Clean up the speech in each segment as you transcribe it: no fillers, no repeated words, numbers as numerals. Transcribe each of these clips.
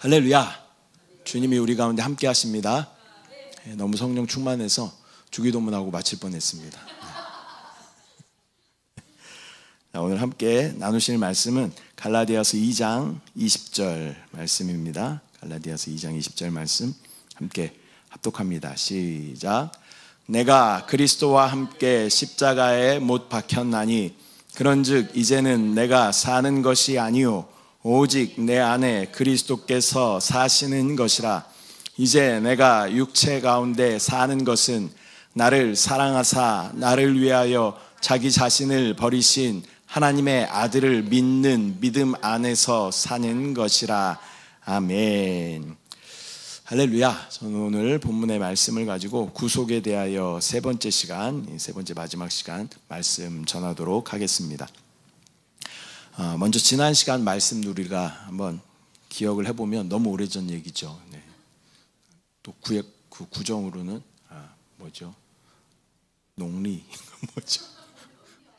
할렐루야. 주님이 우리 가운데 함께 하십니다. 너무 성령 충만해서 주기도문하고 마칠 뻔했습니다. 오늘 함께 나누실 말씀은 갈라디아서 2장 20절 말씀입니다. 갈라디아서 2장 20절 말씀 함께 합독합니다. 시작. 내가 그리스도와 함께 십자가에 못 박혔나니 그런즉 이제는 내가 사는 것이 아니요 오직 내 안에 그리스도께서 사시는 것이라. 이제 내가 육체 가운데 사는 것은 나를 사랑하사 나를 위하여 자기 자신을 버리신 하나님의 아들을 믿는 믿음 안에서 사는 것이라. 아멘. 할렐루야. 저는 오늘 본문의 말씀을 가지고 구속에 대하여 세 번째 시간, 세 번째 마지막 시간 말씀 전하도록 하겠습니다. 먼저 지난 시간 말씀 우리가 한번 기억을 해보면 너무 오래전 얘기죠. 네. 또 구정으로는 뭐죠? 농리 뭐죠?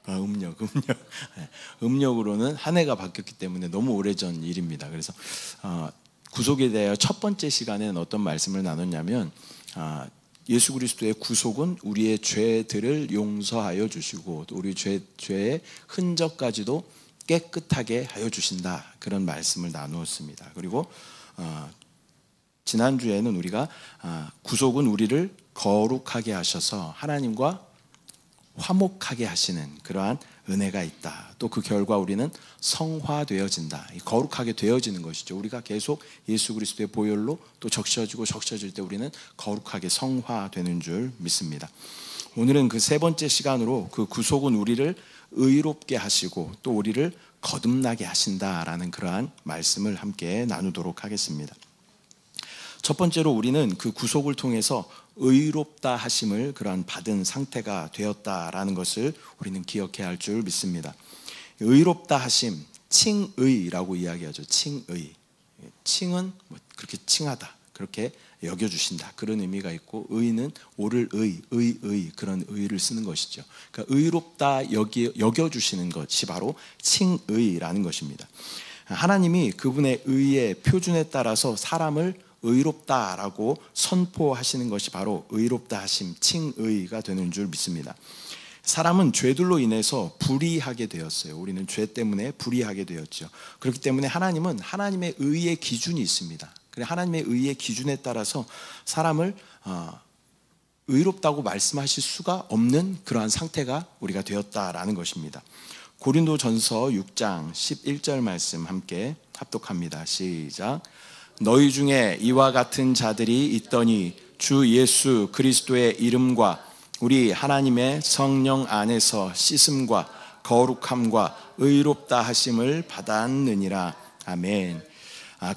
음력. 네. 음력으로는 한 해가 바뀌었기 때문에 너무 오래전 일입니다. 그래서 구속에 대하여 첫 번째 시간에는 어떤 말씀을 나눴냐면 예수 그리스도의 구속은 우리의 죄들을 용서하여 주시고 또 우리 죄의 흔적까지도 깨끗하게 하여 주신다. 그런 말씀을 나누었습니다. 그리고 지난주에는 우리가 구속은 우리를 거룩하게 하셔서 하나님과 화목하게 하시는 그러한 은혜가 있다. 또 그 결과 우리는 성화되어진다. 거룩하게 되어지는 것이죠. 우리가 계속 예수 그리스도의 보혈로 또 적셔질 때 우리는 거룩하게 성화되는 줄 믿습니다. 오늘은 그 세 번째 시간으로 그 구속은 우리를 의롭게 하시고 또 우리를 거듭나게 하신다라는 그러한 말씀을 함께 나누도록 하겠습니다. 첫 번째로 우리는 그 구속을 통해서 의롭다 하심을 그러한 받은 상태가 되었다라는 것을 우리는 기억해야 할 줄 믿습니다. 의롭다 하심, 칭의라고 이야기하죠. 칭의. 칭은 그렇게 칭하다, 그렇게 여겨주신다, 그런 의미가 있고, 의는 옳을 의 그런 의를 쓰는 것이죠. 그러니까 의롭다 여겨주시는 것이 바로 칭의라는 것입니다. 하나님이 그분의 의의 표준에 따라서 사람을 의롭다라고 선포하시는 것이 바로 의롭다 하심, 칭의가 되는 줄 믿습니다. 사람은 죄들로 인해서 불의하게 되었어요. 우리는 죄 때문에 불의하게 되었죠. 그렇기 때문에 하나님은 하나님의 의의 기준이 있습니다. 하나님의 의의 기준에 따라서 사람을 의롭다고 말씀하실 수가 없는 그러한 상태가 우리가 되었다라는 것입니다. 고린도전서 6장 11절 말씀 함께 합독합니다. 시작. 너희 중에 이와 같은 자들이 있더니 주 예수 그리스도의 이름과 우리 하나님의 성령 안에서 씻음과 거룩함과 의롭다 하심을 받았느니라. 아멘.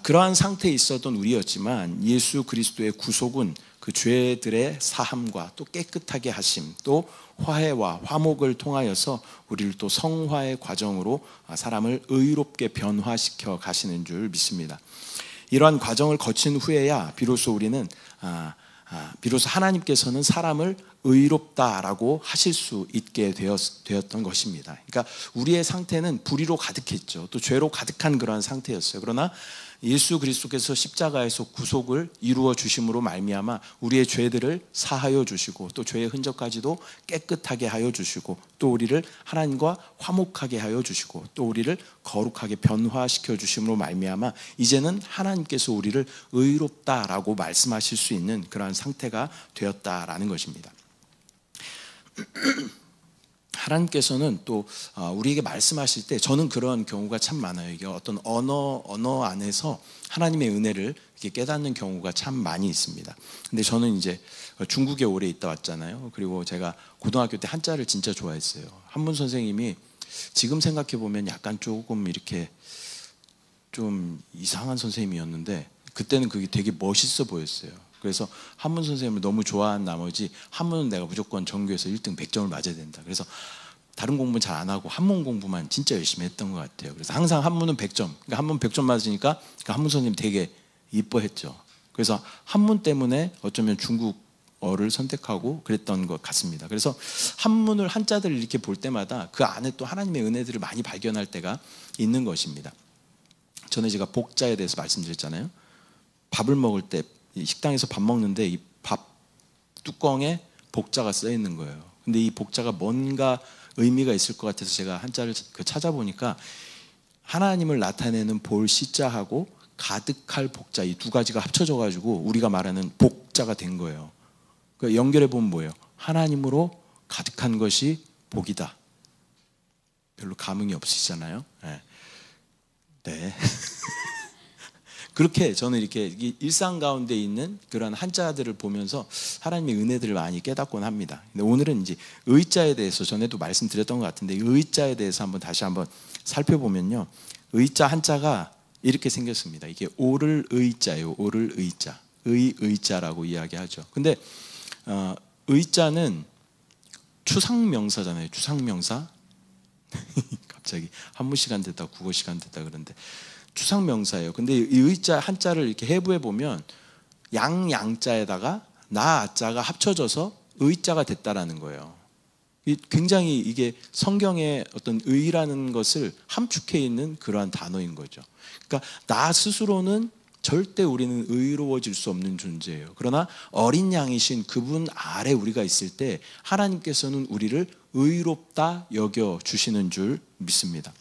그러한 상태에 있었던 우리였지만 예수 그리스도의 구속은 그 죄들의 사함과 또 깨끗하게 하심, 또 화해와 화목을 통하여서 우리를 또 성화의 과정으로 사람을 의롭게 변화시켜 가시는 줄 믿습니다. 이러한 과정을 거친 후에야 비로소 우리는 비로소 하나님께서는 사람을 의롭다라고 하실 수 있게 되었던 것입니다. 그러니까 우리의 상태는 불의로 가득했죠. 또 죄로 가득한 그러한 상태였어요. 그러나 예수 그리스도께서 십자가에서 구속을 이루어 주심으로 말미암아 우리의 죄들을 사하여 주시고 또 죄의 흔적까지도 깨끗하게 하여 주시고 또 우리를 하나님과 화목하게 하여 주시고 또 우리를 거룩하게 변화시켜 주심으로 말미암아 이제는 하나님께서 우리를 의롭다라고 말씀하실 수 있는 그러한 상태가 되었다라는 것입니다. 하나님께서는 또 우리에게 말씀하실 때 저는 그런 경우가 참 많아요. 이게 어떤 언어 안에서 하나님의 은혜를 이렇게 깨닫는 경우가 참 많이 있습니다. 근데 저는 이제 중국에 오래 있다 왔잖아요. 그리고 제가 고등학교 때 한자를 진짜 좋아했어요. 한문 선생님이 지금 생각해 보면 약간 조금 이렇게 좀 이상한 선생님이었는데 그때는 그게 되게 멋있어 보였어요. 그래서 한문 선생님을 너무 좋아한 나머지 한문은 내가 무조건 전교에서 1등 100점을 맞아야 된다. 그래서 다른 공부는 잘 안 하고 한문 공부만 진짜 열심히 했던 것 같아요. 그래서 항상 한문은 100점. 그러니까 한문 100점 맞으니까 한문 선생님 되게 이뻐했죠. 그래서 한문 때문에 어쩌면 중국어를 선택하고 그랬던 것 같습니다. 그래서 한문을 한자들을 이렇게 볼 때마다 그 안에 또 하나님의 은혜들을 많이 발견할 때가 있는 것입니다. 전에 제가 복자에 대해서 말씀드렸잖아요. 밥을 먹을 때 식당에서 밥 먹는데 이 밥 뚜껑에 복자가 써 있는 거예요. 근데 이 복자가 뭔가 의미가 있을 것 같아서 제가 한자를 찾아보니까 하나님을 나타내는 볼 시자하고 가득할 복자, 이 두 가지가 합쳐져 가지고 우리가 말하는 복자가 된 거예요. 그러니까 연결해 보면 뭐예요? 하나님으로 가득한 것이 복이다. 별로 감흥이 없으시잖아요. 네. 네. 그렇게 저는 이렇게 일상 가운데 있는 그런 한자들을 보면서 하나님의 은혜들을 많이 깨닫곤 합니다. 근데 오늘은 이제 의자에 대해서 전에도 말씀드렸던 것 같은데 의자에 대해서 다시 한번 살펴보면요. 의자 한자가 이렇게 생겼습니다. 이게 오를 의자예요. 오를 의자. 의자라고 이야기하죠. 근데 의자는 추상명사잖아요. 추상명사. 갑자기 한문 시간 됐다 국어 시간 됐다 그런데 추상명사예요. 근데 이 의자 한자를 이렇게 해부해 보면 양자에다가 나자가 합쳐져서 의자가 됐다라는 거예요. 굉장히 이게 성경의 어떤 의라는 것을 함축해 있는 그러한 단어인 거죠. 그러니까 나 스스로는 절대 우리는 의로워질 수 없는 존재예요. 그러나 어린 양이신 그분 아래 우리가 있을 때 하나님께서는 우리를 의롭다 여겨 주시는 줄 믿습니다.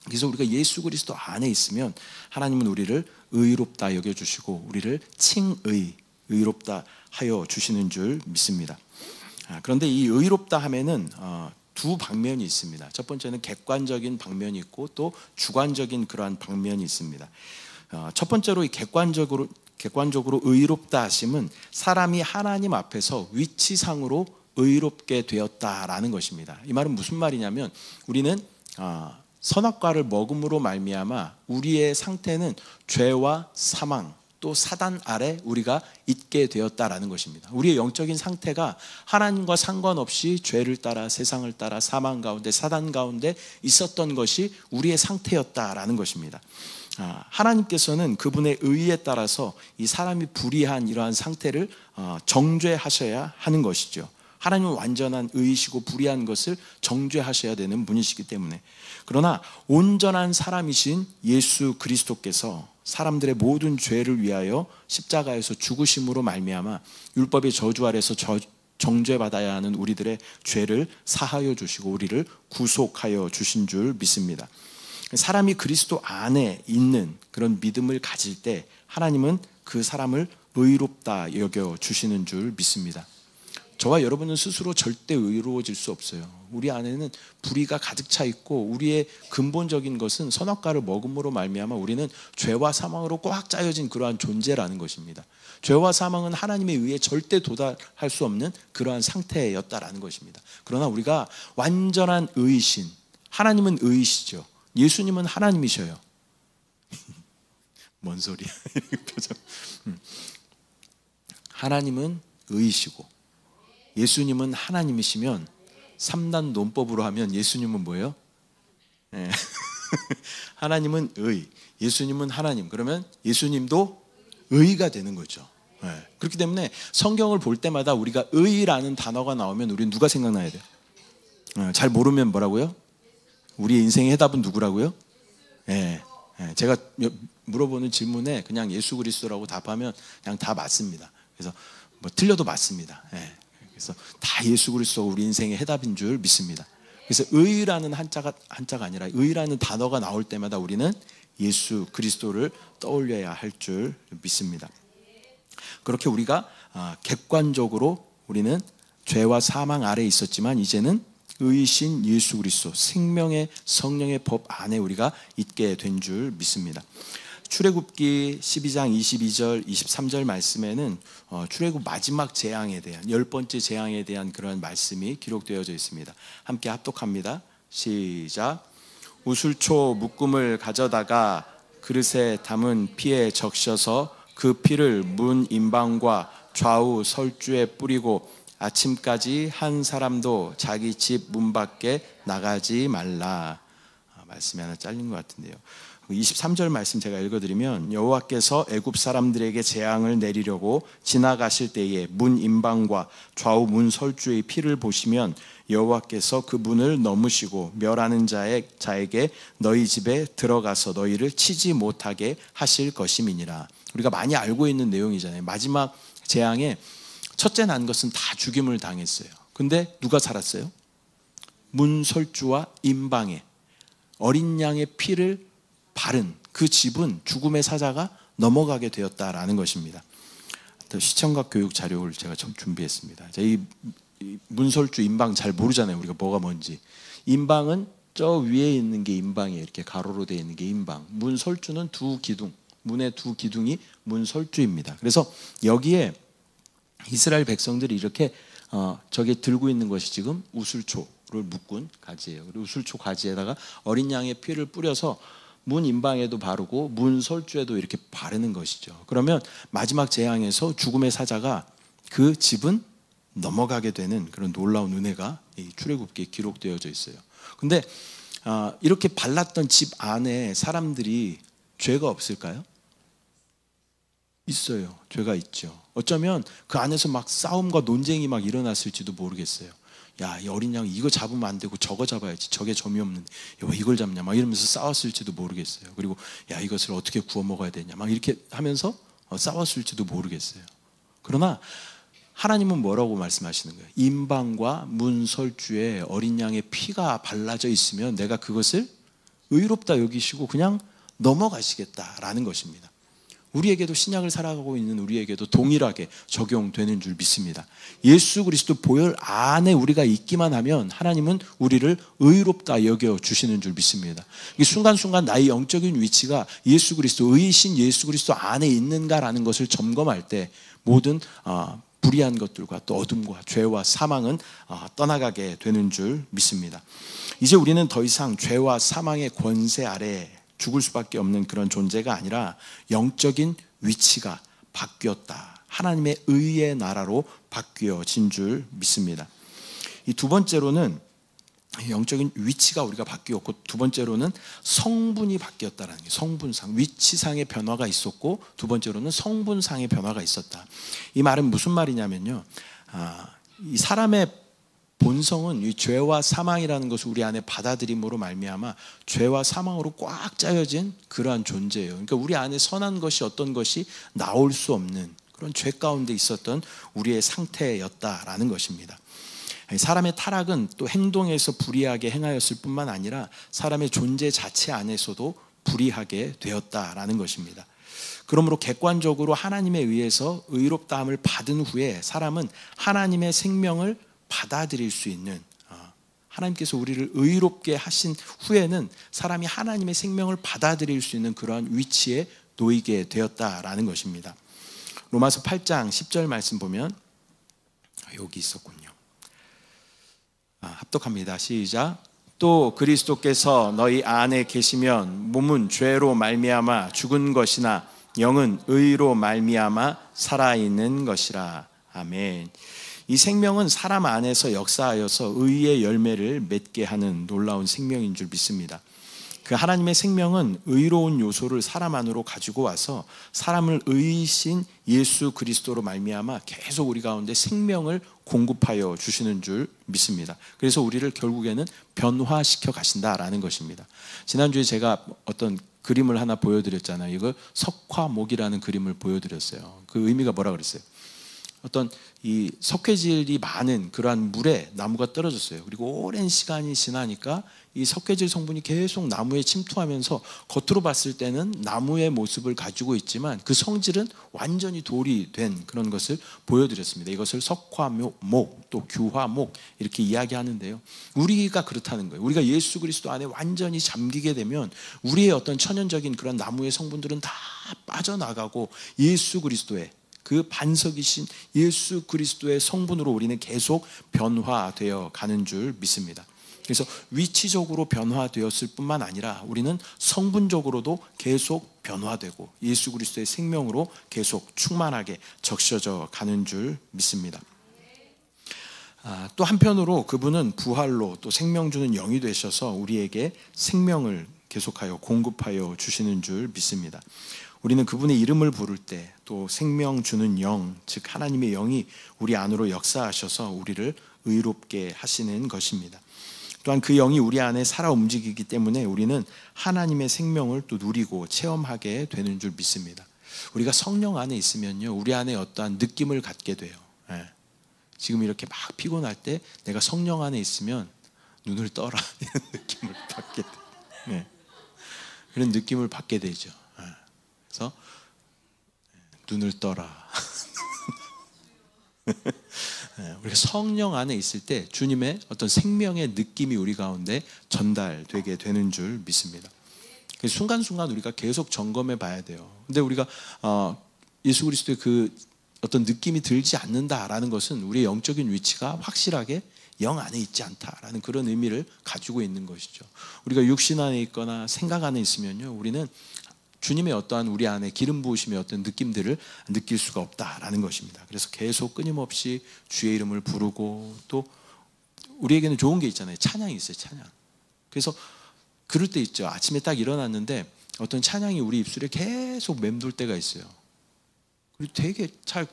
그래서 우리가 예수 그리스도 안에 있으면 하나님은 우리를 의롭다 여겨주시고 우리를 의롭다 하여 주시는 줄 믿습니다. 그런데 이 의롭다 하면은 두 방면이 있습니다. 첫 번째는 객관적인 방면이 있고 또 주관적인 그러한 방면이 있습니다. 첫 번째로 이 객관적으로 의롭다 하심은 사람이 하나님 앞에서 위치상으로 의롭게 되었다라는 것입니다. 이 말은 무슨 말이냐면 우리는 선악과를 먹음으로 말미암아 우리의 상태는 죄와 사망 또 사단 아래 우리가 있게 되었다라는 것입니다. 우리의 영적인 상태가 하나님과 상관없이 죄를 따라 세상을 따라 사망 가운데 사단 가운데 있었던 것이 우리의 상태였다라는 것입니다. 하나님께서는 그분의 의에 따라서 이 사람이 불의한 이러한 상태를 정죄하셔야 하는 것이죠. 하나님은 완전한 의이시고 불의한 것을 정죄하셔야 되는 분이시기 때문에 그러나 온전한 사람이신 예수 그리스도께서 사람들의 모든 죄를 위하여 십자가에서 죽으심으로 말미암아 율법의 저주 아래서 정죄받아야 하는 우리들의 죄를 사하여 주시고 우리를 구속하여 주신 줄 믿습니다. 사람이 그리스도 안에 있는 그런 믿음을 가질 때 하나님은 그 사람을 의롭다 여겨 주시는 줄 믿습니다. 저와 여러분은 스스로 절대 의로워질 수 없어요. 우리 안에는 불의가 가득 차 있고 우리의 근본적인 것은 선악과를 먹음으로 말미암아 우리는 죄와 사망으로 꽉 짜여진 그러한 존재라는 것입니다. 죄와 사망은 하나님의 의에 절대 도달할 수 없는 그러한 상태였다라는 것입니다. 그러나 우리가 완전한 의이신 하나님은 의이시죠. 예수님은 하나님이셔요. 뭔 소리야? 표정. 하나님은 의이시고 예수님은 하나님이시면 3단 논법으로 하면 예수님은 뭐예요? 네. 하나님은 의, 예수님은 하나님. 그러면 예수님도 의가 되는 거죠. 네. 그렇기 때문에 성경을 볼 때마다 우리가 의라는 단어가 나오면 우리는 누가 생각나야 돼요? 잘 모르면 뭐라고요? 우리의 인생의 해답은 누구라고요? 네. 네. 제가 물어보는 질문에 그냥 예수 그리스도라고 답하면 그냥 다 맞습니다. 그래서 뭐 틀려도 맞습니다. 네. 그래서 다 예수 그리스도가 우리 인생의 해답인 줄 믿습니다. 그래서 의라는 한자가 아니라 의라는 단어가 나올 때마다 우리는 예수 그리스도를 떠올려야 할 줄 믿습니다. 그렇게 우리가 객관적으로 우리는 죄와 사망 아래에 있었지만 이제는 의이신 예수 그리스도 생명의 성령의 법 안에 우리가 있게 된 줄 믿습니다. 출애굽기 12장 22절 23절 말씀에는 출애굽 마지막 재앙에 대한 10번째 재앙에 대한 그런 말씀이 기록되어져 있습니다. 함께 합독합니다. 시작. 우슬초 묶음을 가져다가 그릇에 담은 피에 적셔서 그 피를 문 임방과 좌우 설주에 뿌리고 아침까지 한 사람도 자기 집 문 밖에 나가지 말라. 말씀이 하나 잘린 것 같은데요. 23절 말씀 제가 읽어드리면 여호와께서 애굽 사람들에게 재앙을 내리려고 지나가실 때에 문 임방과 좌우 문 설주의 피를 보시면 여호와께서 그 문을 넘으시고 멸하는 자에게 너희 집에 들어가서 너희를 치지 못하게 하실 것임이니라. 우리가 많이 알고 있는 내용이잖아요. 마지막 재앙에 첫째 난 것은 다 죽임을 당했어요. 근데 누가 살았어요? 문설주와 임방에 어린 양의 피를 바른 그 집은 죽음의 사자가 넘어가게 되었다라는 것입니다. 시청각 교육 자료를 제가 좀 준비했습니다. 이 문설주, 임방 잘 모르잖아요. 우리가 뭐가 뭔지. 임방은 저 위에 있는 게 임방이에요. 이렇게 가로로 되어 있는 게 임방. 문설주는 두 기둥, 문의 두 기둥이 문설주입니다. 그래서 여기에 이스라엘 백성들이 이렇게 저게 들고 있는 것이 지금 우슬초를 묶은 가지예요. 그리고 우슬초 가지에다가 어린 양의 피를 뿌려서 문 임방에도 바르고 문 설주에도 이렇게 바르는 것이죠. 그러면 마지막 재앙에서 죽음의 사자가 그 집은 넘어가게 되는 그런 놀라운 은혜가 이 출애굽기에 기록되어져 있어요. 근데 이렇게 발랐던 집 안에 사람들이 죄가 없을까요? 있어요. 죄가 있죠. 어쩌면 그 안에서 막 싸움과 논쟁이 막 일어났을지도 모르겠어요. 야, 이 어린 양 이거 잡으면 안 되고 저거 잡아야지. 저게 점이 없는데 왜 이걸 잡냐 막 이러면서 싸웠을지도 모르겠어요. 그리고 야, 이것을 어떻게 구워 먹어야 되냐 막 이렇게 하면서 싸웠을지도 모르겠어요. 그러나 하나님은 뭐라고 말씀하시는 거예요? 임방과 문설주에 어린 양의 피가 발라져 있으면 내가 그것을 의롭다 여기시고 그냥 넘어가시겠다라는 것입니다. 우리에게도 신약을 살아가고 있는 우리에게도 동일하게 적용되는 줄 믿습니다. 예수 그리스도 보혈 안에 우리가 있기만 하면 하나님은 우리를 의롭다 여겨 주시는 줄 믿습니다. 이 순간순간 나의 영적인 위치가 예수 그리스도, 의이신 예수 그리스도 안에 있는가라는 것을 점검할 때 모든 불의한 것들과 또 어둠과 죄와 사망은 떠나가게 되는 줄 믿습니다. 이제 우리는 더 이상 죄와 사망의 권세 아래 죽을 수밖에 없는 그런 존재가 아니라 영적인 위치가 바뀌었다. 하나님의 의의 나라로 바뀌어진 줄 믿습니다. 이 두 번째로는 영적인 위치가 우리가 바뀌었고, 두 번째로는 성분이 바뀌었다는 게, 성분상, 위치상의 변화가 있었고, 두 번째로는 성분상의 변화가 있었다. 이 말은 무슨 말이냐면요, 이 사람의 본성은 이 죄와 사망이라는 것을 우리 안에 받아들임으로 말미암아 죄와 사망으로 꽉 짜여진 그러한 존재예요. 그러니까 우리 안에 선한 것이 어떤 것이 나올 수 없는 그런 죄 가운데 있었던 우리의 상태였다라는 것입니다. 사람의 타락은 또 행동에서 불의하게 행하였을 뿐만 아니라 사람의 존재 자체 안에서도 불의하게 되었다라는 것입니다. 그러므로 객관적으로 하나님에 의해서 의롭다함을 받은 후에 사람은 하나님의 생명을 받아들일 수 있는, 하나님께서 우리를 의롭게 하신 후에는 사람이 하나님의 생명을 받아들일 수 있는 그러한 위치에 놓이게 되었다라는 것입니다. 로마서 8장 10절 말씀 보면 여기 있었군요. 합독합니다. 시작. 또 그리스도께서 너희 안에 계시면 몸은 죄로 말미암아 죽은 것이나 영은 의로 말미암아 살아있는 것이라. 아멘. 이 생명은 사람 안에서 역사하여서 의의 열매를 맺게 하는 놀라운 생명인 줄 믿습니다. 그 하나님의 생명은 의로운 요소를 사람 안으로 가지고 와서 사람을 의이신 예수 그리스도로 말미암아 계속 우리 가운데 생명을 공급하여 주시는 줄 믿습니다. 그래서 우리를 결국에는 변화시켜 가신다라는 것입니다. 지난주에 제가 어떤 그림을 하나 보여드렸잖아요. 이거 석화목이라는 그림을 보여드렸어요. 그 의미가 뭐라 그랬어요? 어떤 이 석회질이 많은 그러한 물에 나무가 떨어졌어요. 그리고 오랜 시간이 지나니까 이 석회질 성분이 계속 나무에 침투하면서 겉으로 봤을 때는 나무의 모습을 가지고 있지만 그 성질은 완전히 돌이 된 그런 것을 보여드렸습니다. 이것을 석화목, 또 규화목 이렇게 이야기하는데요. 우리가 그렇다는 거예요. 우리가 예수 그리스도 안에 완전히 잠기게 되면 우리의 어떤 천연적인 그런 나무의 성분들은 다 빠져나가고 예수 그리스도의 그 반석이신 예수 그리스도의 성분으로 우리는 계속 변화되어 가는 줄 믿습니다. 그래서 위치적으로 변화되었을 뿐만 아니라 우리는 성분적으로도 계속 변화되고 예수 그리스도의 생명으로 계속 충만하게 적셔져 가는 줄 믿습니다. 또 한편으로 그분은 부활로 또 생명 주는 영이 되셔서 우리에게 생명을 계속하여 공급하여 주시는 줄 믿습니다. 우리는 그분의 이름을 부를 때 또 생명 주는 영, 즉 하나님의 영이 우리 안으로 역사하셔서 우리를 의롭게 하시는 것입니다. 또한 그 영이 우리 안에 살아 움직이기 때문에 우리는 하나님의 생명을 또 누리고 체험하게 되는 줄 믿습니다. 우리가 성령 안에 있으면요, 우리 안에 어떠한 느낌을 갖게 돼요. 예. 지금 이렇게 막 피곤할 때 내가 성령 안에 있으면 눈을 떠라 이런 느낌을 받게 돼요. 예. 그런 느낌을 받게 되죠. 예. 그래서 눈을 떠라. 우리가 성령 안에 있을 때 주님의 어떤 생명의 느낌이 우리 가운데 전달되게 되는 줄 믿습니다. 순간순간 우리가 계속 점검해 봐야 돼요. 근데 우리가 예수 그리스도의 그 어떤 느낌이 들지 않는다라는 것은 우리의 영적인 위치가 확실하게 영 안에 있지 않다라는 그런 의미를 가지고 있는 것이죠. 우리가 육신 안에 있거나 생각 안에 있으면요, 우리는 주님의 어떠한 우리 안에 기름 부으심의 어떤 느낌들을 느낄 수가 없다라는 것입니다. 그래서 계속 끊임없이 주의 이름을 부르고, 또 우리에게는 좋은 게 있잖아요. 찬양이 있어요. 찬양. 그래서 그럴 때 있죠. 아침에 딱 일어났는데 어떤 찬양이 우리 입술에 계속 맴돌 때가 있어요. 그리고 되게 잘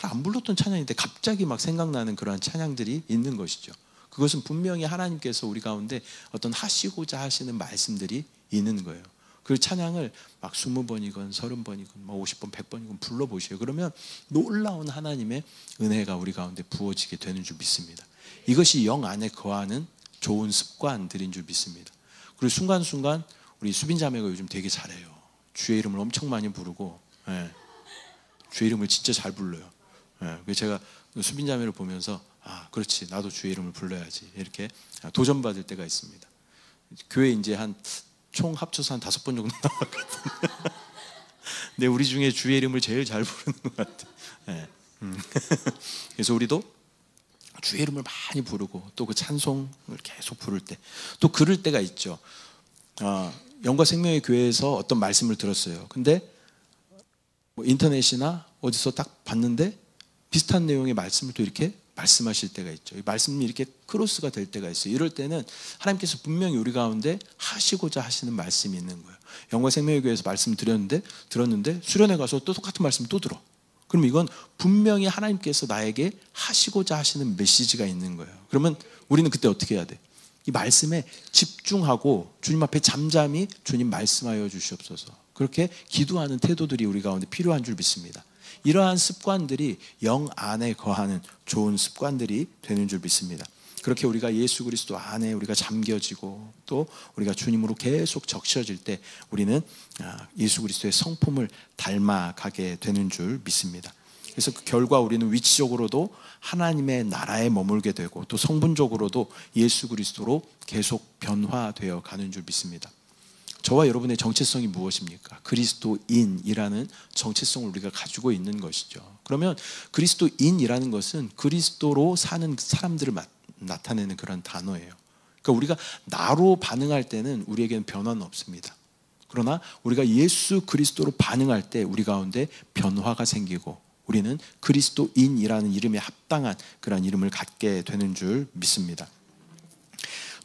안 불렀던 찬양인데 갑자기 막 생각나는 그러한 찬양들이 있는 것이죠. 그것은 분명히 하나님께서 우리 가운데 어떤 하시고자 하시는 말씀들이 있는 거예요. 그 찬양을 막 20번이건 30번이건 50번, 100번이건 불러보세요. 그러면 놀라운 하나님의 은혜가 우리 가운데 부어지게 되는 줄 믿습니다. 이것이 영 안에 거하는 좋은 습관들인 줄 믿습니다. 그리고 순간순간 우리 수빈 자매가 요즘 되게 잘해요. 주의 이름을 엄청 많이 부르고, 예. 주의 이름을 진짜 잘 불러요. 예. 그래서 제가 수빈 자매를 보면서 그렇지, 나도 주의 이름을 불러야지, 이렇게 도전받을 때가 있습니다. 교회 이제 총 합쳐서 한 5번 정도 나왔거든요. 근데 우리 중에 주의 이름을 제일 잘 부르는 것 같아요. 예. 그래서 우리도 주의 이름을 많이 부르고, 또 그 찬송을 계속 부를 때, 또 그럴 때가 있죠. 영과 생명의 교회에서 어떤 말씀을 들었어요. 근데 인터넷이나 어디서 딱 봤는데 비슷한 내용의 말씀을 또 이렇게 말씀하실 때가 있죠. 이 말씀이 이렇게 크로스가 될 때가 있어요. 이럴 때는 하나님께서 분명히 우리 가운데 하시고자 하시는 말씀이 있는 거예요. 영과 생명의 교회에서 말씀 들었는데 수련회 가서 또 똑같은 말씀 또 들어. 그럼 이건 분명히 하나님께서 나에게 하시고자 하시는 메시지가 있는 거예요. 그러면 우리는 그때 어떻게 해야 돼? 이 말씀에 집중하고 주님 앞에 잠잠히 주님 말씀하여 주시옵소서, 그렇게 기도하는 태도들이 우리 가운데 필요한 줄 믿습니다. 이러한 습관들이 영 안에 거하는 좋은 습관들이 되는 줄 믿습니다. 그렇게 우리가 예수 그리스도 안에 우리가 잠겨지고, 또 우리가 주님으로 계속 적셔질 때 우리는 예수 그리스도의 성품을 닮아가게 되는 줄 믿습니다. 그래서 그 결과 우리는 위치적으로도 하나님의 나라에 머물게 되고, 또 성분적으로도 예수 그리스도로 계속 변화되어 가는 줄 믿습니다. 저와 여러분의 정체성이 무엇입니까? 그리스도인이라는 정체성을 우리가 가지고 있는 것이죠. 그러면 그리스도인이라는 것은 그리스도로 사는 사람들을 나타내는 그런 단어예요. 그러니까 우리가 나로 반응할 때는 우리에게는 변화는 없습니다. 그러나 우리가 예수 그리스도로 반응할 때 우리 가운데 변화가 생기고, 우리는 그리스도인이라는 이름에 합당한 그런 이름을 갖게 되는 줄 믿습니다.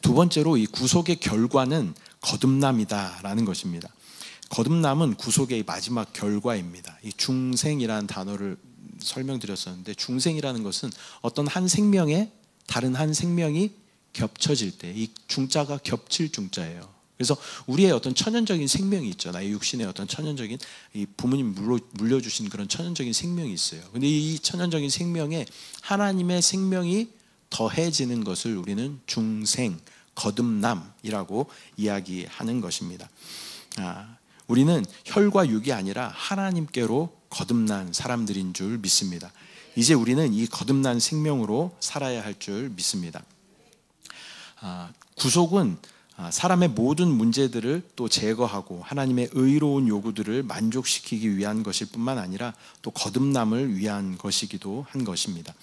두 번째로 이 구속의 결과는 거듭남이다라는 것입니다. 거듭남은 구속의 마지막 결과입니다. 이 중생이라는 단어를 설명드렸었는데, 중생이라는 것은 어떤 한 생명에 다른 한 생명이 겹쳐질 때, 이 중자가 겹칠 중자예요. 그래서 우리의 어떤 천연적인 생명이 있죠. 나의 육신의 어떤 천연적인, 이 부모님 물려주신 그런 천연적인 생명이 있어요. 근데 이 천연적인 생명에 하나님의 생명이 더해지는 것을 우리는 중생, 거듭남이라고 이야기하는 것입니다. 우리는 혈과 육이 아니라 하나님께로 거듭난 사람들인 줄 믿습니다. 이제 우리는 이 거듭난 생명으로 살아야 할 줄 믿습니다. 구속은 사람의 모든 문제들을 또 제거하고 하나님의 의로운 요구들을 만족시키기 위한 것일 뿐만 아니라 또 거듭남을 위한 것이기도 한 것입니다.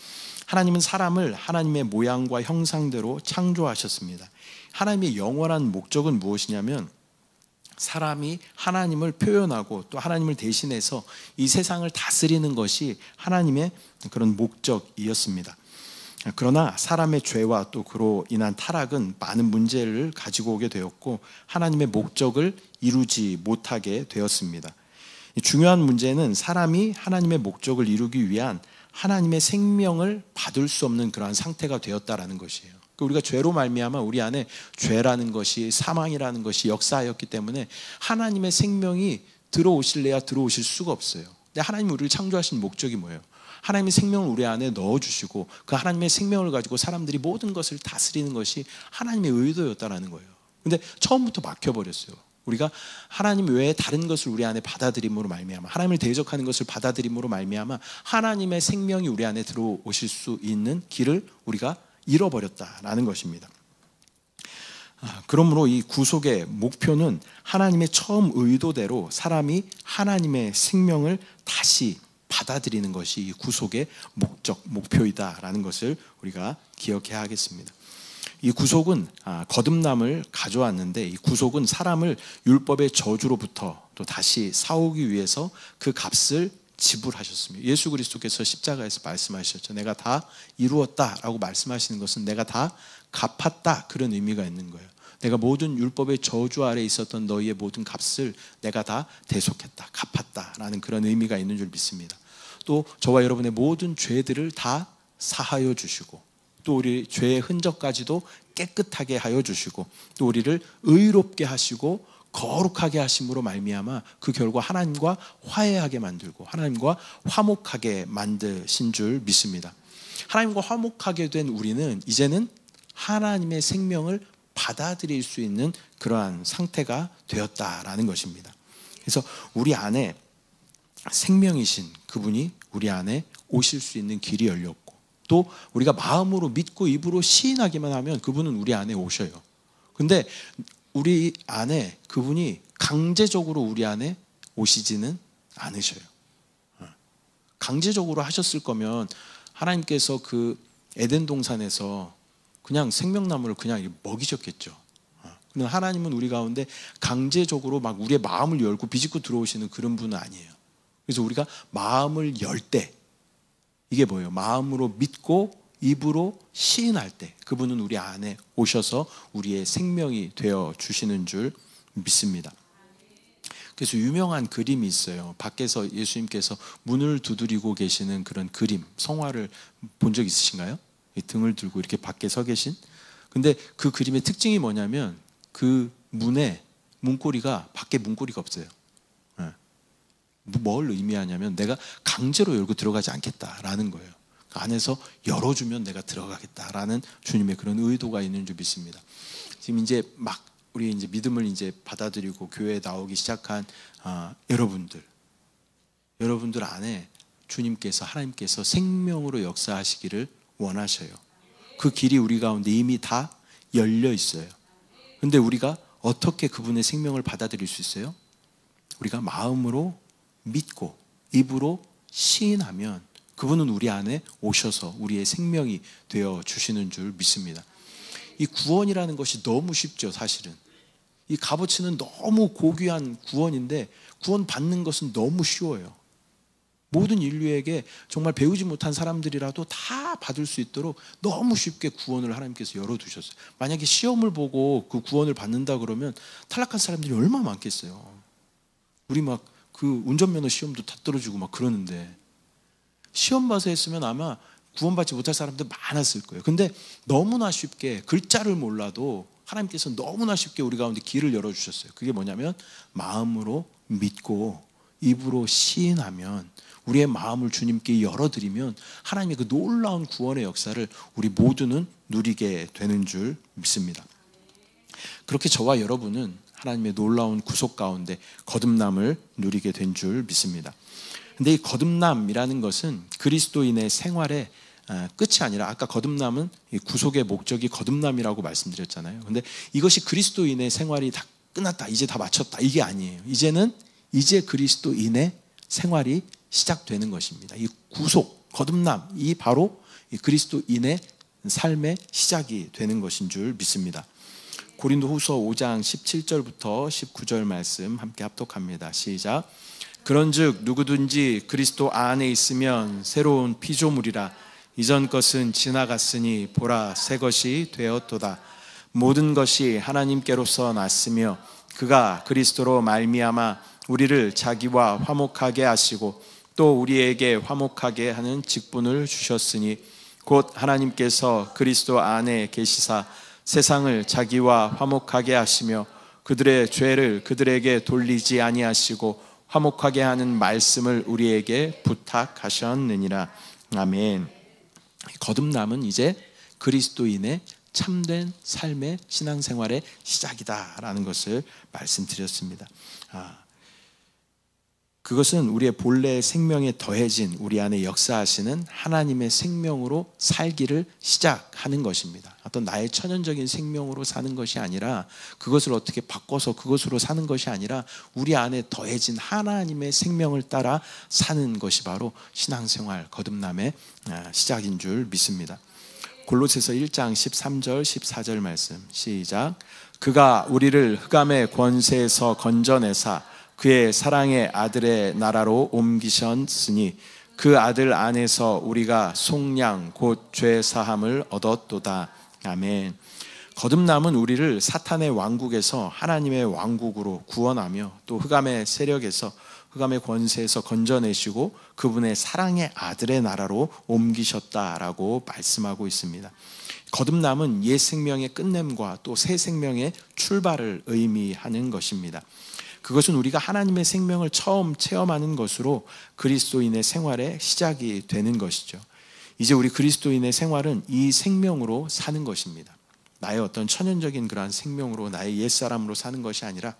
하나님은 사람을 하나님의 모양과 형상대로 창조하셨습니다. 하나님의 영원한 목적은 무엇이냐면, 사람이 하나님을 표현하고 또 하나님을 대신해서 이 세상을 다스리는 것이 하나님의 그런 목적이었습니다. 그러나 사람의 죄와 또 그로 인한 타락은 많은 문제를 가지고 오게 되었고, 하나님의 목적을 이루지 못하게 되었습니다. 중요한 문제는 사람이 하나님의 목적을 이루기 위한 하나님의 생명을 받을 수 없는 그러한 상태가 되었다라는 것이에요. 우리가 죄로 말미암아 우리 안에 죄라는 것이, 사망이라는 것이 역사하였기 때문에 하나님의 생명이 들어오실래야 들어오실 수가 없어요. 근데 하나님이 우리를 창조하신 목적이 뭐예요? 하나님의 생명을 우리 안에 넣어주시고 그 하나님의 생명을 가지고 사람들이 모든 것을 다스리는 것이 하나님의 의도였다라는 거예요. 근데 처음부터 막혀버렸어요. 우리가 하나님 외에 다른 것을 우리 안에 받아들임으로 말미암아, 하나님을 대적하는 것을 받아들임으로 말미암아 하나님의 생명이 우리 안에 들어오실 수 있는 길을 우리가 잃어버렸다라는 것입니다. 그러므로 이 구속의 목표는 하나님의 처음 의도대로 사람이 하나님의 생명을 다시 받아들이는 것이 이 구속의 목표이다라는 것을 우리가 기억해야 하겠습니다. 이 구속은 거듭남을 가져왔는데, 이 구속은 사람을 율법의 저주로부터 또 다시 사오기 위해서 그 값을 지불하셨습니다. 예수 그리스도께서 십자가에서 말씀하셨죠. 내가 다 이루었다라고 말씀하시는 것은 내가 다 갚았다, 그런 의미가 있는 거예요. 내가 모든 율법의 저주 아래 있었던 너희의 모든 값을 내가 다 대속했다, 갚았다라는 그런 의미가 있는 줄 믿습니다. 또 저와 여러분의 모든 죄들을 다 사하여 주시고, 또 우리 죄의 흔적까지도 깨끗하게 하여 주시고, 또 우리를 의롭게 하시고 거룩하게 하심으로 말미암아 그 결과 하나님과 화해하게 만들고 하나님과 화목하게 만드신 줄 믿습니다. 하나님과 화목하게 된 우리는 이제는 하나님의 생명을 받아들일 수 있는 그러한 상태가 되었다라는 것입니다. 그래서 우리 안에 생명이신 그분이 우리 안에 오실 수 있는 길이 열렸고, 또 우리가 마음으로 믿고 입으로 시인하기만 하면 그분은 우리 안에 오셔요. 근데 우리 안에 그분이 강제적으로 우리 안에 오시지는 않으셔요. 강제적으로 하셨을 거면 하나님께서 그 에덴 동산에서 그냥 생명나무를 그냥 먹이셨겠죠. 그런데 하나님은 우리 가운데 강제적으로 막 우리의 마음을 열고 비집고 들어오시는 그런 분은 아니에요. 그래서 우리가 마음을 열 때, 이게 뭐예요? 마음으로 믿고 입으로 시인할 때 그분은 우리 안에 오셔서 우리의 생명이 되어 주시는 줄 믿습니다. 그래서 유명한 그림이 있어요. 밖에서 예수님께서 문을 두드리고 계시는 그런 그림, 성화를 본 적 있으신가요? 등을 들고 이렇게 밖에 서 계신. 근데 그 그림의 특징이 뭐냐면 그 문에 문고리가, 밖에 문고리가 없어요. 뭘 의미하냐면 내가 강제로 열고 들어가지 않겠다라는 거예요. 안에서 열어주면 내가 들어가겠다라는 주님의 그런 의도가 있는 줄 믿습니다. 지금 이제 막 우리 이제 믿음을 이제 받아들이고 교회에 나오기 시작한 여러분들 안에 주님께서, 하나님께서 생명으로 역사하시기를 원하셔요. 그 길이 우리 가운데 이미 다 열려 있어요. 근데 우리가 어떻게 그분의 생명을 받아들일 수 있어요? 우리가 마음으로 믿고 입으로 시인하면 그분은 우리 안에 오셔서 우리의 생명이 되어 주시는 줄 믿습니다. 이 구원이라는 것이 너무 쉽죠. 사실은 이 값어치는 너무 고귀한 구원인데 구원 받는 것은 너무 쉬워요. 모든 인류에게 정말 배우지 못한 사람들이라도 다 받을 수 있도록 너무 쉽게 구원을 하나님께서 열어두셨어요. 만약에 시험을 보고 그 구원을 받는다 그러면 탈락한 사람들이 얼마나 많겠어요. 우리 막 그 운전면허 시험도 다 떨어지고 막 그러는데 시험 봐서 했으면 아마 구원받지 못할 사람들 많았을 거예요. 근데 너무나 쉽게, 글자를 몰라도 하나님께서 너무나 쉽게 우리 가운데 길을 열어주셨어요. 그게 뭐냐면 마음으로 믿고 입으로 시인하면, 우리의 마음을 주님께 열어드리면 하나님의 그 놀라운 구원의 역사를 우리 모두는 누리게 되는 줄 믿습니다. 그렇게 저와 여러분은 하나님의 놀라운 구속 가운데 거듭남을 누리게 된 줄 믿습니다. 근데 이 거듭남이라는 것은 그리스도인의 생활의 끝이 아니라, 아까 거듭남은 구속의 목적이 거듭남이라고 말씀드렸잖아요. 근데 이것이 그리스도인의 생활이 다 끝났다, 이제 다 마쳤다, 이게 아니에요. 이제 그리스도인의 생활이 시작되는 것입니다. 이 구속, 거듭남, 이 바로 이 그리스도인의 삶의 시작이 되는 것인 줄 믿습니다. 고린도후서 5장 17절부터 19절 말씀 함께 합독합니다. 시작. 그런즉 누구든지 그리스도 안에 있으면 새로운 피조물이라. 이전 것은 지나갔으니 보라 새 것이 되었도다. 모든 것이 하나님께로서 났으며 그가 그리스도로 말미암아 우리를 자기와 화목하게 하시고 또 우리에게 화목하게 하는 직분을 주셨으니 곧 하나님께서 그리스도 안에 계시사 세상을 자기와 화목하게 하시며 그들의 죄를 그들에게 돌리지 아니하시고 화목하게 하는 말씀을 우리에게 부탁하셨느니라. 아멘. 거듭남은 이제 그리스도인의 참된 삶의 신앙생활의 시작이다라는 것을 말씀드렸습니다. 그것은 우리의 본래의 생명에 더해진 우리 안에 역사하시는 하나님의 생명으로 살기를 시작하는 것입니다. 어떤 나의 천연적인 생명으로 사는 것이 아니라, 그것을 어떻게 바꿔서 그것으로 사는 것이 아니라 우리 안에 더해진 하나님의 생명을 따라 사는 것이 바로 신앙생활 거듭남의 시작인 줄 믿습니다. 골로새서 1장 13절 14절 말씀 시작. 그가 우리를 흑암의 권세에서 건져내사 그의 사랑의 아들의 나라로 옮기셨으니 그 아들 안에서 우리가 속량 곧 죄 사함을 얻었도다. 아멘. 거듭남은 우리를 사탄의 왕국에서 하나님의 왕국으로 구원하며 또 흑암의 세력에서, 흑암의 권세에서 건져내시고 그분의 사랑의 아들의 나라로 옮기셨다라고 말씀하고 있습니다. 거듭남은 옛 생명의 끝냄과 또 새 생명의 출발을 의미하는 것입니다. 그것은 우리가 하나님의 생명을 처음 체험하는 것으로 그리스도인의 생활의 시작이 되는 것이죠. 이제 우리 그리스도인의 생활은 이 생명으로 사는 것입니다. 나의 어떤 천연적인 그러한 생명으로, 나의 옛사람으로 사는 것이 아니라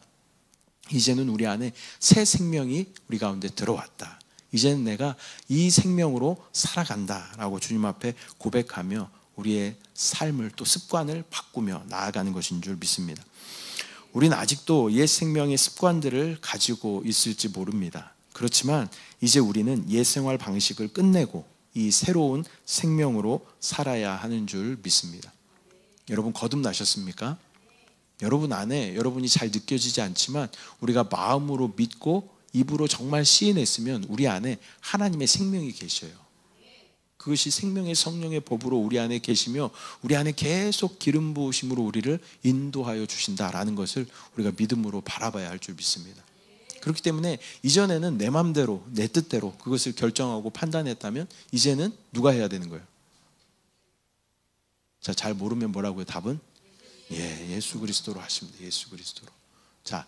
이제는 우리 안에 새 생명이 우리 가운데 들어왔다. 이제는 내가 이 생명으로 살아간다라고 주님 앞에 고백하며 우리의 삶을 또 습관을 바꾸며 나아가는 것인 줄 믿습니다. 우리는 아직도 옛 생명의 습관들을 가지고 있을지 모릅니다. 그렇지만 이제 우리는 옛 생활 방식을 끝내고 이 새로운 생명으로 살아야 하는 줄 믿습니다. 여러분 거듭나셨습니까? 여러분 안에, 여러분이 잘 느껴지지 않지만 우리가 마음으로 믿고 입으로 정말 시인했으면 우리 안에 하나님의 생명이 계셔요. 그것이 생명의 성령의 법으로 우리 안에 계시며 우리 안에 계속 기름 부으심으로 우리를 인도하여 주신다라는 것을 우리가 믿음으로 바라봐야 할 줄 믿습니다. 그렇기 때문에 이전에는 내 마음대로, 내 뜻대로 그것을 결정하고 판단했다면 이제는 누가 해야 되는 거예요? 자, 잘 모르면 뭐라고요? 답은? 예수 그리스도로 하십니다. 예수 그리스도로. 자,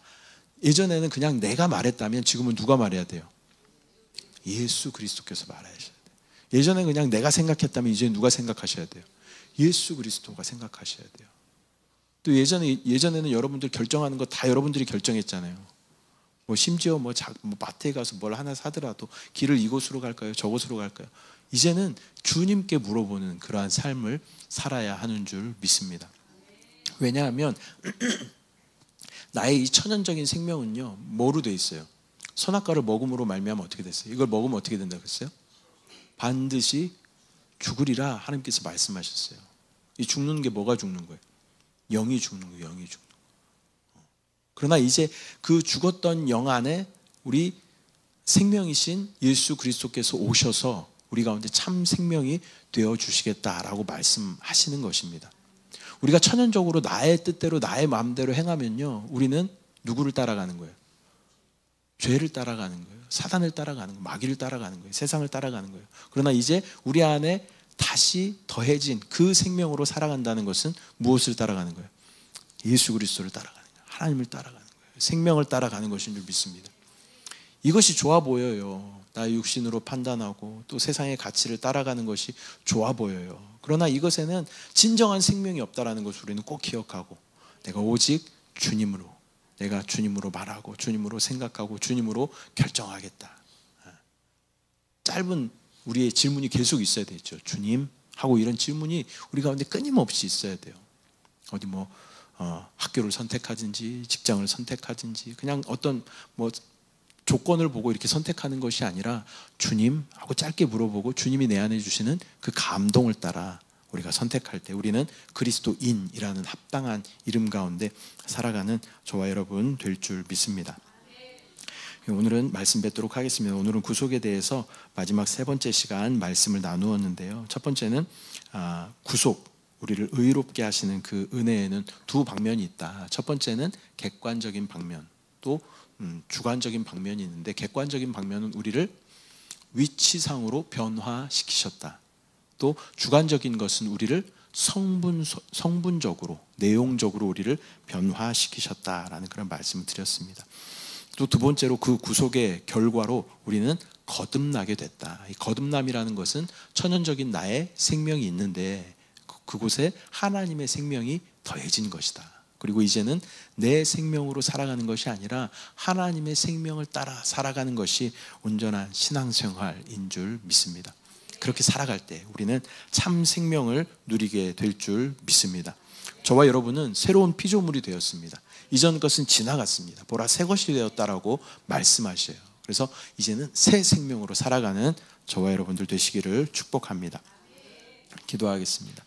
예전에는 그냥 내가 말했다면 지금은 누가 말해야 돼요? 예수 그리스도께서 말하셔야 돼요. 예전에 그냥 내가 생각했다면 이제 누가 생각하셔야 돼요? 예수 그리스도가 생각하셔야 돼요. 또 예전에는 여러분들 결정하는 거 다 여러분들이 결정했잖아요. 뭐 심지어 뭐 마트에 가서 뭘 하나 사더라도 길을 이곳으로 갈까요? 저곳으로 갈까요? 이제는 주님께 물어보는 그러한 삶을 살아야 하는 줄 믿습니다. 왜냐하면 나의 이 천연적인 생명은요, 뭐로 돼 있어요? 선악과를 먹음으로 말미암아 어떻게 됐어요? 이걸 먹으면 어떻게 된다고 했어요? 반드시 죽으리라 하나님께서 말씀하셨어요. 이 죽는 게 뭐가 죽는 거예요? 영이 죽는 거예요. 영이 죽는 거예요. 그러나 이제 그 죽었던 영 안에 우리 생명이신 예수 그리스도께서 오셔서 우리 가운데 참 생명이 되어 주시겠다라고 말씀하시는 것입니다. 우리가 천연적으로 나의 뜻대로 나의 마음대로 행하면요, 우리는 누구를 따라가는 거예요? 죄를 따라가는 거예요. 사단을 따라가는 거예요. 마귀를 따라가는 거예요. 세상을 따라가는 거예요. 그러나 이제 우리 안에 다시 더해진 그 생명으로 살아간다는 것은 무엇을 따라가는 거예요? 예수 그리스도를 따라가는 거예요. 하나님을 따라가는 거예요. 생명을 따라가는 것인 줄 믿습니다. 이것이 좋아 보여요. 나의 육신으로 판단하고 또 세상의 가치를 따라가는 것이 좋아 보여요. 그러나 이것에는 진정한 생명이 없다는 것을 우리는 꼭 기억하고, 내가 오직 주님으로, 내가 주님으로 말하고 주님으로 생각하고 주님으로 결정하겠다. 짧은 우리의 질문이 계속 있어야 되죠. 주님 하고 이런 질문이 우리 가운데 끊임없이 있어야 돼요. 어디 학교를 선택하든지 직장을 선택하든지 그냥 어떤 조건을 보고 이렇게 선택하는 것이 아니라 주님 하고 짧게 물어보고 주님이 내 안에 주시는 그 감동을 따라 우리가 선택할 때 우리는 그리스도인이라는 합당한 이름 가운데 살아가는 저와 여러분 될 줄 믿습니다. 오늘은 말씀 뵙도록 하겠습니다. 오늘은 구속에 대해서 마지막 세 번째 시간 말씀을 나누었는데요. 첫 번째는 구속, 우리를 의롭게 하시는 그 은혜에는 두 방면이 있다. 첫 번째는 객관적인 방면, 또 주관적인 방면이 있는데, 객관적인 방면은 우리를 위치상으로 변화시키셨다. 또 주관적인 것은 우리를 성분적으로, 내용적으로 우리를 변화시키셨다라는 그런 말씀을 드렸습니다. 또 두 번째로 그 구속의 결과로 우리는 거듭나게 됐다. 이 거듭남이라는 것은 천연적인 나의 생명이 있는데 그곳에 하나님의 생명이 더해진 것이다. 그리고 이제는 내 생명으로 살아가는 것이 아니라 하나님의 생명을 따라 살아가는 것이 온전한 신앙생활인 줄 믿습니다. 그렇게 살아갈 때 우리는 참 생명을 누리게 될 줄 믿습니다. 저와 여러분은 새로운 피조물이 되었습니다. 이전 것은 지나갔습니다. 보라 새 것이 되었다라고 말씀하셔요. 그래서 이제는 새 생명으로 살아가는 저와 여러분들 되시기를 축복합니다. 기도하겠습니다.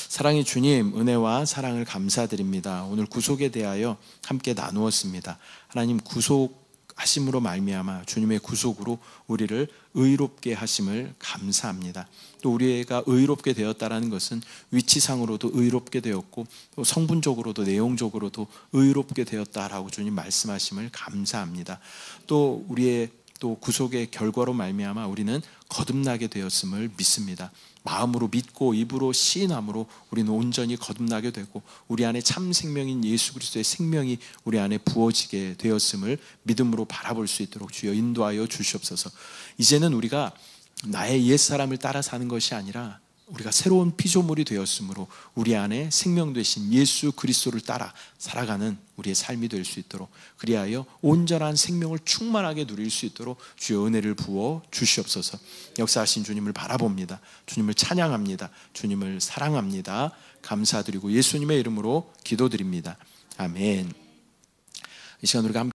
사랑의 주님, 은혜와 사랑을 감사드립니다. 오늘 구속에 대하여 함께 나누었습니다. 하나님, 구속하심으로 말미암아 주님의 구속으로 우리를 의롭게 하심을 감사합니다. 또 우리가 의롭게 되었다라는 것은 위치상으로도 의롭게 되었고 또 성분적으로도 내용적으로도 의롭게 되었다라고 주님 말씀하심을 감사합니다. 또 우리의 또 구속의 결과로 말미암아 우리는 거듭나게 되었음을 믿습니다. 마음으로 믿고 입으로 시인함으로 우리는 온전히 거듭나게 되고 우리 안에 참 생명인 예수 그리스도의 생명이 우리 안에 부어지게 되었음을 믿음으로 바라볼 수 있도록 주여 인도하여 주시옵소서. 이제는 우리가 나의 옛사람을 따라 사는 것이 아니라 우리가 새로운 피조물이 되었으므로 우리 안에 생명 되신 예수 그리스도를 따라 살아가는 우리의 삶이 될 수 있도록 그리하여 온전한 생명을 충만하게 누릴 수 있도록 주여 은혜를 부어 주시옵소서. 역사하신 주님을 바라봅니다. 주님을 찬양합니다. 주님을 사랑합니다. 감사드리고 예수님의 이름으로 기도드립니다. 아멘. 이 시간 우리가 함께